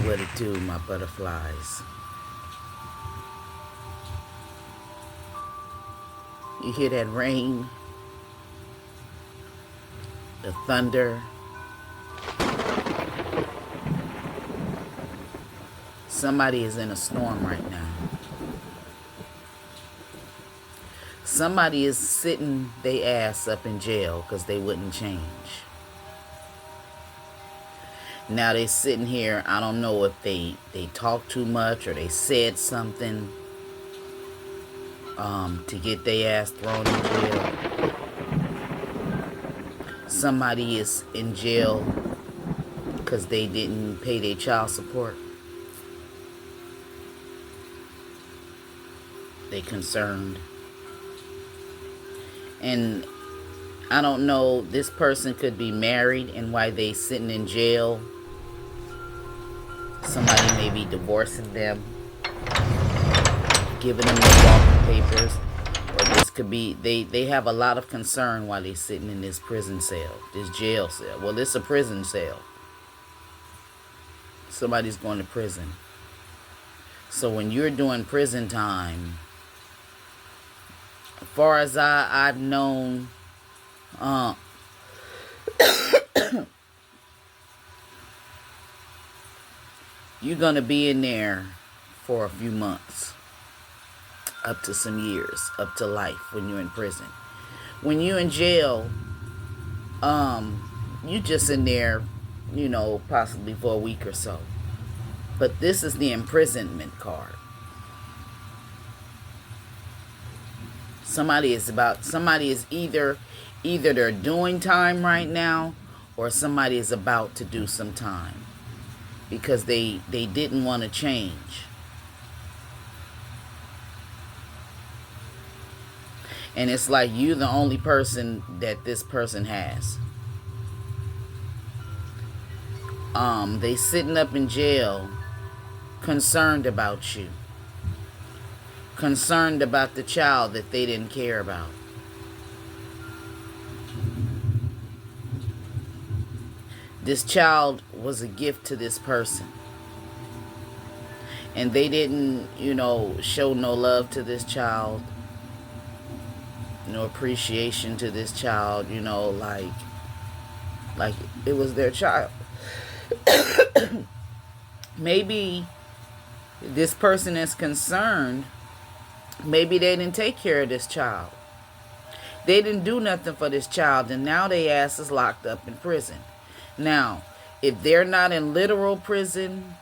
What it do, my butterflies? You hear that rain? The thunder? Somebody is in a storm right now. Somebody is sitting their ass up in jail because they wouldn't change. Now they sitting here, I don't know if they talked too much or they said something to get their ass thrown in jail. Somebody is in jail because they didn't pay their child support. They concerned. And I don't know, this person could be married and why they sitting in jail. Somebody may be divorcing them, giving them their walking papers, or this could be, they have a lot of concern while they're sitting in this prison cell, this jail cell. Well, it's a prison cell. Somebody's going to prison. So when you're doing prison time, as far as I've known, you're going to be in there for a few months, up to some years, up to life when you're in prison. When you're in jail, you just in there, you know, possibly for a week or so. But this is the imprisonment card. Somebody is either they're doing time right now, or somebody is about to do some time because they didn't want to change. And it's like you're the only person that this person has. They sitting up in jail, concerned about you. Concerned about the child that they didn't care about. This child was a gift to this person. And they didn't, you know, show no love to this child. No appreciation to this child, you know, like it was their child. Maybe this person is concerned. Maybe they didn't take care of this child. They didn't do nothing for this child, and now their ass is locked up in prison. Now, if they're not in literal prison,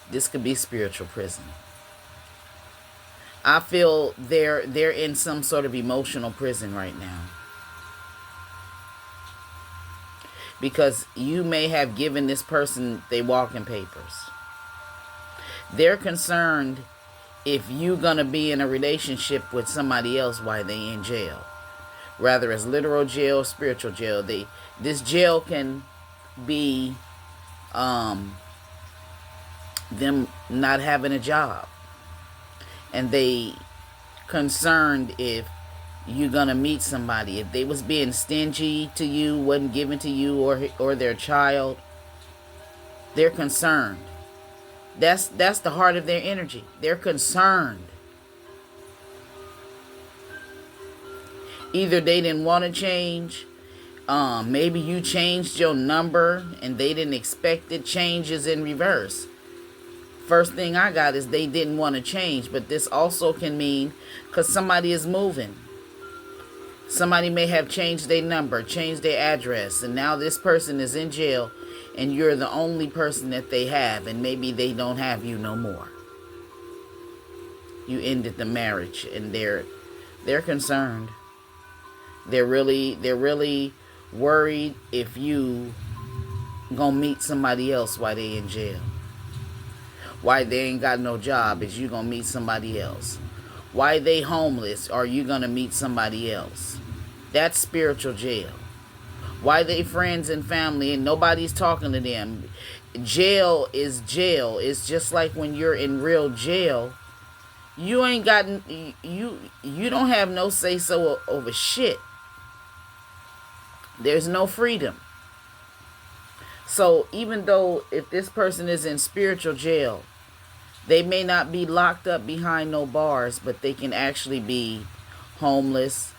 this could be spiritual prison. I feel they're in some sort of emotional prison right now. Because you may have given this person their walking papers. They're concerned if you're going to be in a relationship with somebody else while they in jail. Rather as literal jail, spiritual jail. This jail can be them not having a job. And they concerned if you're going to meet somebody. If they was being stingy to you, wasn't giving to you or their child, they're concerned. That's the heart of their energy. They're concerned. Either they didn't want to change. Maybe you changed your number and they didn't expect it. Changes in reverse. First thing I got is they didn't want to change. But this also can mean because somebody is moving. Somebody may have changed their number, changed their address. And now this person is in jail. and you're the only person that they have, and maybe they don't have you no more. You ended the marriage, and they're concerned. They're really worried if you gonna meet somebody else while they in jail. Why they ain't got no job is you gonna meet somebody else. Why they homeless are you gonna meet somebody else. That's spiritual jail. Why they friends and family and nobody's talking to them. Jail is jail. It's just like when you're in real jail. You ain't got you don't have no say so over shit. There's no freedom. So even though if this person is in spiritual jail, they may not be locked up behind no bars, but they can actually be homeless.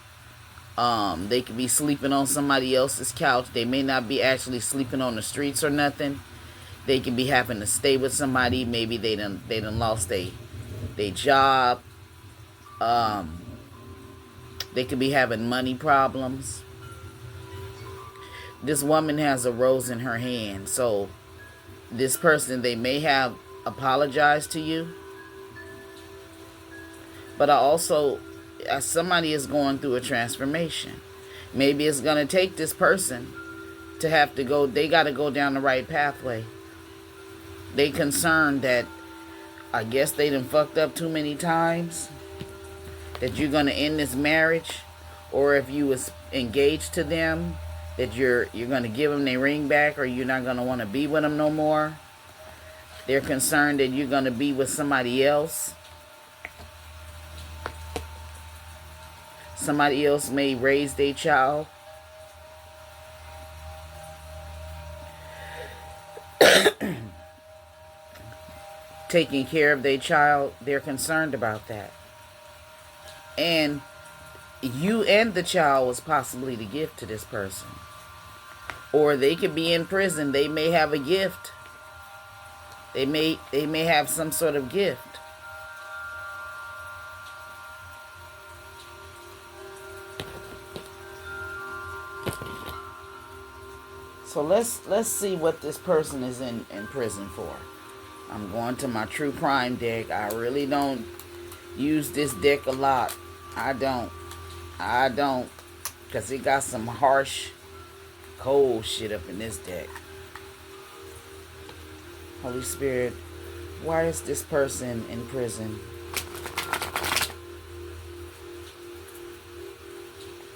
They could be sleeping on somebody else's couch. They may not be actually sleeping on the streets or nothing. They can be having to stay with somebody. Maybe they done lost their job. They could be having money problems. This woman has a rose in her hand. So this person, they may have apologized to you. But somebody is going through a transformation. Maybe it's going to take this person to have to go, they got to go down the right pathway. They concerned that, I guess they done fucked up too many times, that you're going to end this marriage, or if you was engaged to them, that you're going to give them their ring back, or you're not going to want to be with them no more. They're concerned that you're going to be with somebody else. Somebody else may raise their child. Taking care of their child, they're concerned about that. And you and the child was possibly the gift to this person. Or they could be in prison. They may have a gift. They may have some sort of gift. So let's see what this person is in prison for. I'm going to my true crime deck. I really don't use this deck a lot. I don't. Because it got some harsh, cold shit up in this deck. Holy Spirit, why is this person in prison?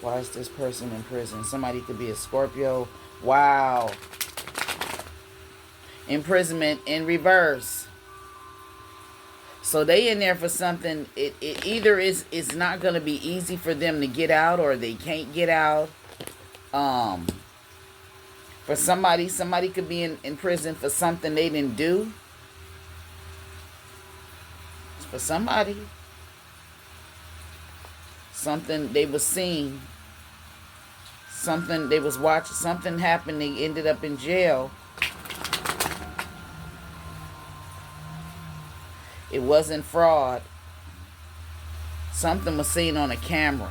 Why is this person in prison? Somebody could be a Scorpio. Wow. Imprisonment in reverse. So they in there for something. It either is not going to be easy for them to get out, or they can't get out. For somebody could be in prison for something they didn't do. For somebody. Something they was seeing. Something they was watching. Something happened. They ended up in jail. It wasn't fraud. Something was seen on a camera.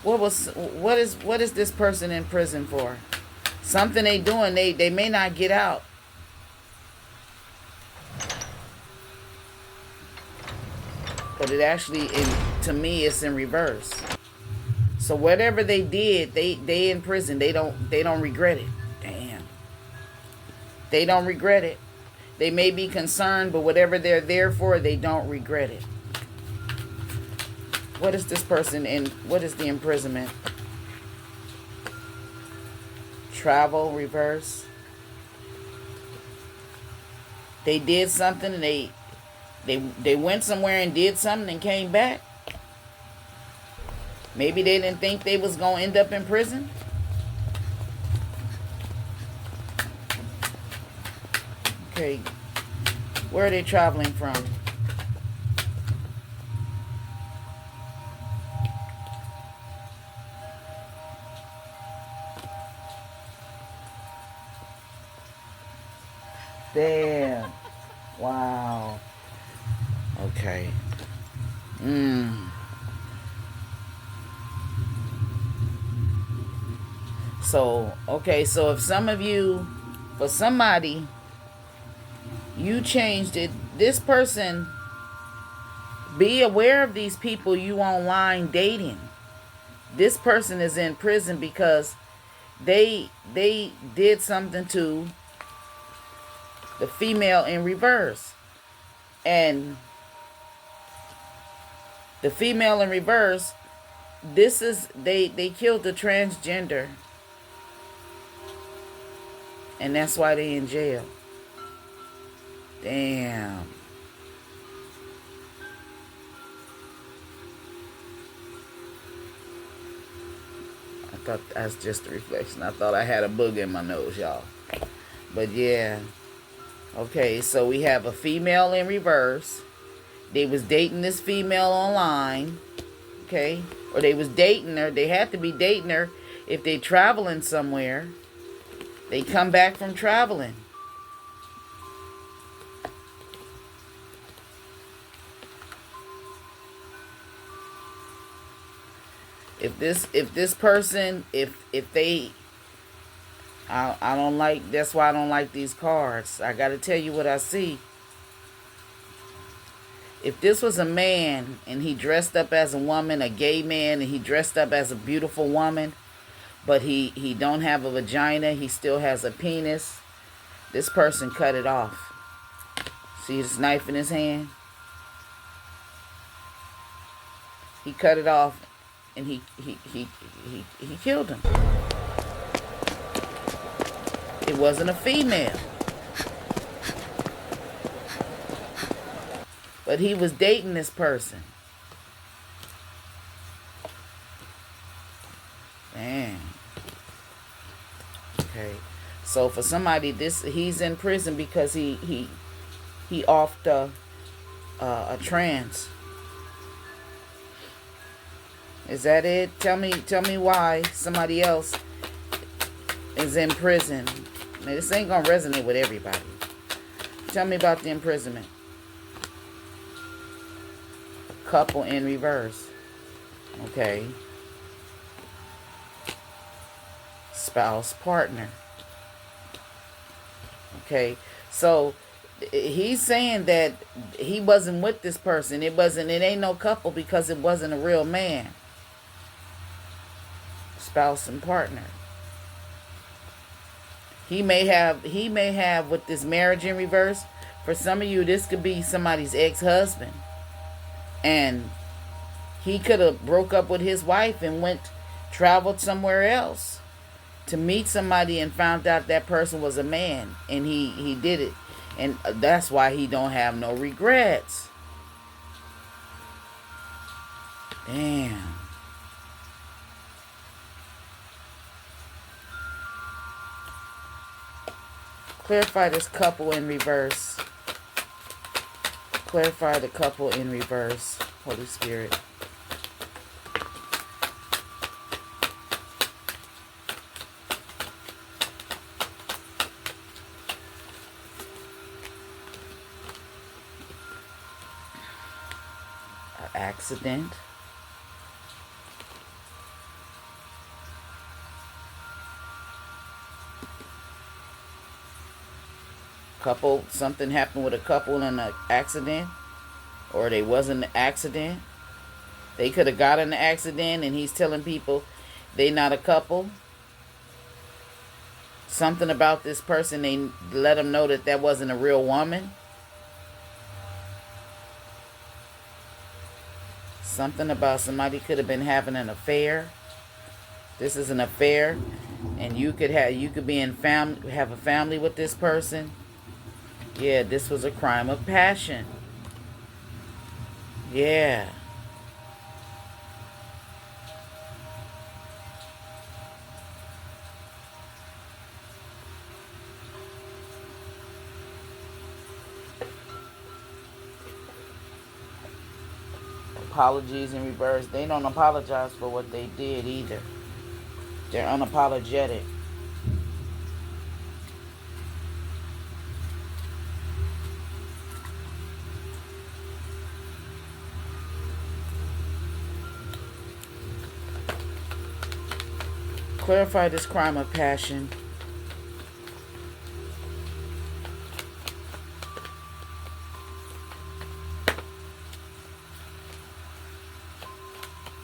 What is this person in prison for? Something they doing. They may not get out. But it actually, to me, it's in reverse. So whatever they did, they in prison. They don't regret it. Damn. They don't regret it. They may be concerned, but whatever they're there for, they don't regret it. What is this person in? What is the imprisonment? Travel, reverse. They did something, and they went somewhere and did something and came back. Maybe they didn't think they was going to end up in prison. Okay, where are they traveling from? Damn. Wow. Okay. So, okay, so if some of you, for somebody, you changed it, this person, be aware of these people you online dating. This person is in prison because they did something to the female in reverse. And the female in reverse, this is, they killed the transgender, and that's why they in jail. Damn. I thought that's just a reflection. I thought I had a booger in my nose, y'all. But yeah. Okay, so we have a female in reverse. They was dating this female online. Okay? Or they was dating her. They had to be dating her if they traveling somewhere. They come back from traveling. If this person, if they, I don't like, that's why I don't like these cards. I got to tell you what I see. If this was a man and he dressed up as a woman, a gay man, and he dressed up as a beautiful woman, but he don't have a vagina, he still has a penis, this person cut it off. See this knife in his hand? He cut it off, and he killed him. It wasn't a female. But he was dating this person. Man. Okay. So for somebody, he's in prison because he offed a trans. Is that it? Tell me why somebody else is in prison. Now, this ain't gonna resonate with everybody. Tell me about the imprisonment. Couple in reverse. Okay. Spouse, partner. Okay. So he's saying that he wasn't with this person. It ain't no couple because it wasn't a real man. Spouse and partner. He may have with this marriage in reverse. For some of you, this could be somebody's ex-husband. And he could have broke up with his wife and traveled somewhere else to meet somebody and found out that person was a man. And he did it. And that's why he don't have no regrets. Damn. Clarify this couple in reverse. Clarify the couple in reverse, Holy Spirit. An accident. Couple, something happened with a couple in an accident, or they wasn't an accident. They could have got in an accident and he's telling people they not a couple. Something about this person, they let them know that wasn't a real woman. Something about somebody could have been having an affair. This is an affair, and you could be in family, have a family with this person. Yeah, this was a crime of passion. Yeah. Apologies in reverse. They don't apologize for what they did either. They're unapologetic. Clarify this crime of passion.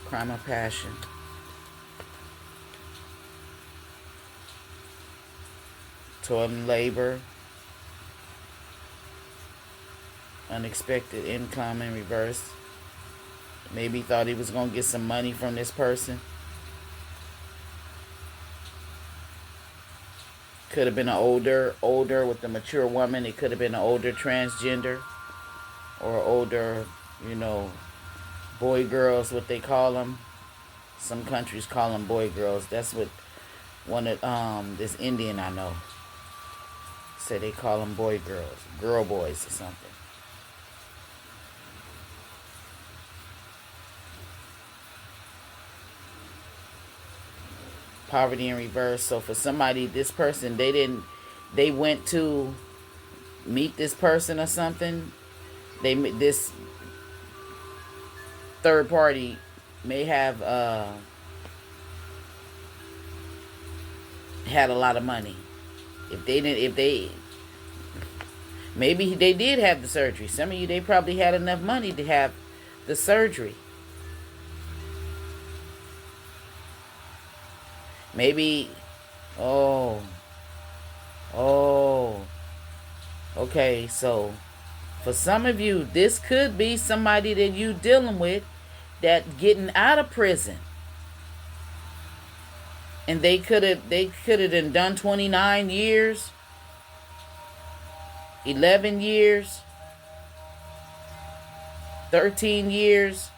Crime of passion. Toil and labor. Unexpected income in reverse. Maybe thought he was going to get some money from this person. Could have been an older with a mature woman. It could have been an older transgender. Or older, boy girls, what they call them. Some countries call them boy girls. That's what one of this Indian I know said they call them boy girls, girl boys or something. Poverty in reverse. So for somebody, this person, they went to meet this person or something. This third party may have had a lot of money. Maybe they did have the surgery. Some of you, they probably had enough money to have the surgery. Maybe, okay, so for some of you, this could be somebody that you dealing with that getting out of prison. And they could have done 29 years, 11 years, 13 years.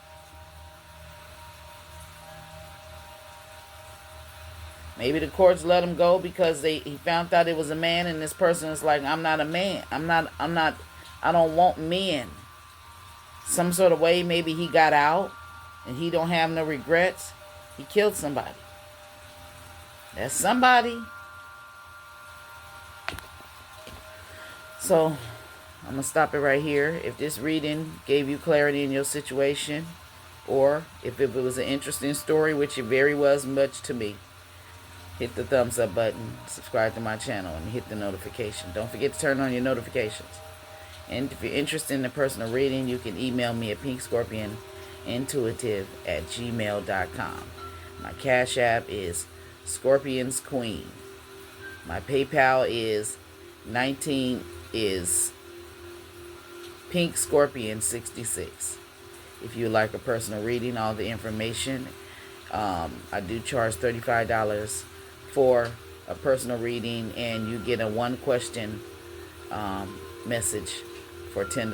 Maybe the courts let him go because he found out it was a man, and this person is like, I'm not a man. I don't want men. Some sort of way, maybe he got out and he don't have no regrets. He killed somebody. That's somebody. So, I'm going to stop it right here. If this reading gave you clarity in your situation, or if it was an interesting story, which it very was much to me, hit the thumbs up button, subscribe to my channel, and hit the notification. Don't forget to turn on your notifications. And if you're interested in a personal reading, you can email me at pinkscorpionintuitive@gmail.com. My Cash App is Scorpion's Queen. My PayPal is Pink Scorpion 66. If you like a personal reading, all the information, I do charge $35 for a personal reading, and you get a one question message for $10.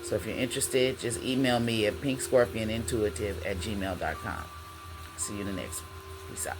So if you're interested, just email me at pinkscorpionintuitive@gmail.com. See you in the next one. Peace out.